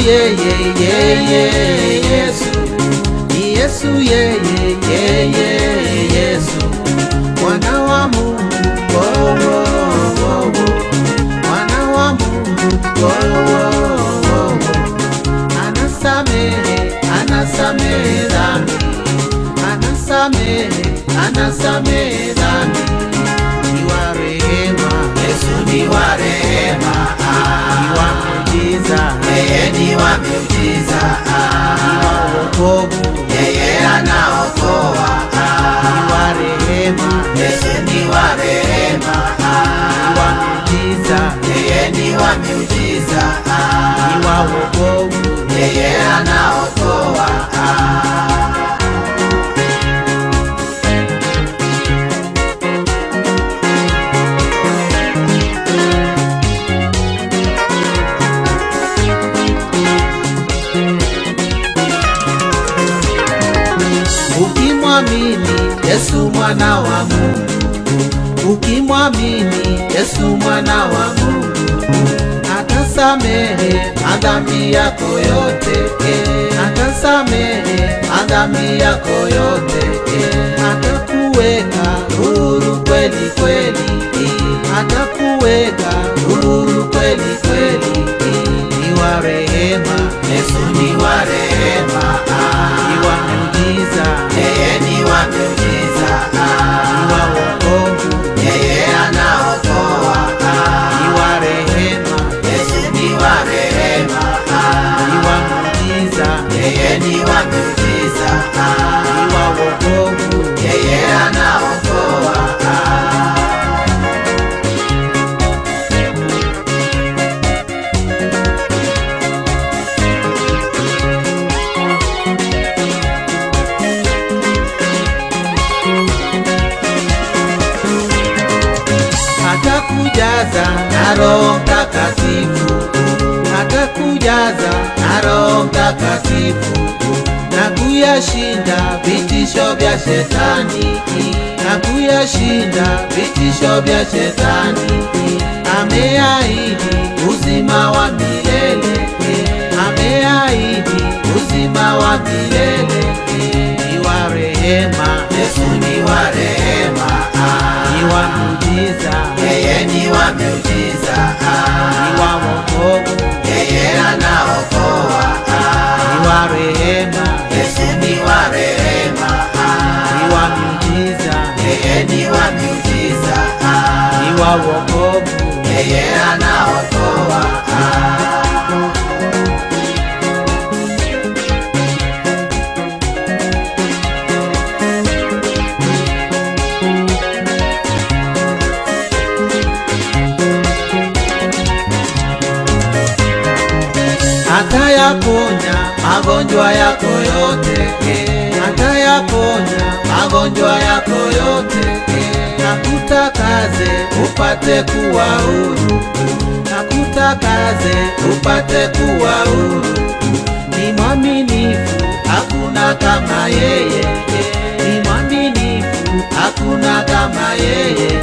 yeye Yesu, Yesu yeye Yesu, mwana wa Mungu, mwana wa Mungu, anasamehe dhambi, anasamehe dhambi, ni wa rehema, Yesu ni wa rehema, ni wa muujiza, yeye ni wa miujiza, ni wa wokovu, yeye anaokoa, ni wa rehema, Yesu ni wa rehema, ni wa muujiza, yeye ni wa miujiza, ni wa wokovu, yeye anaokoa. Ukimwamini Yesu mwana wa Mungu, ukimwamini Yesu mwana wa Mungu, atasamehe madhambi yako yote, atasamehe madhambi yako yote, atakuweka huru kweli kweli, atakuweka huru kweli kweli, ni wa rehema, Yesu ni wa rehema, ni wa muujiza, yeye ni wa miujiza, ni wa wokovu, yeye anaokoa, ni wa rehema, Yesu ni wa rehema, ni wa muujiza, yeye ni wa miujiza, ni wa wokovu, yeye anaokoa. atakujaza na Roho Mtakatifu, atakujaza na Roho Mtakatifu, na kuyashinda vitisho vya shetani, na kuyashinda vitisho vya shetani. Ameahidi uzima wa milele, ameahidi uzima wa milele, ni wa rehema, Yesu ni wa rehema, ni wa muujiza, yeye ni wa miujiza, ni wa wokovu, yeye anaokoa, ni wa rehema, Yesu ni wa rehema, ni wa muujiza, yeye ni wa miujiza, ni wa wokovu, yeye anaokoa. atayaponya magonjwa yako yote, atayaponya magonjwa yako yote, nakutakaze upate kuwa huru, nakutakaze upate kuwa huru, ni mwaminifu hakuna kama yeye, ni mwaminifu hakuna kama yeye,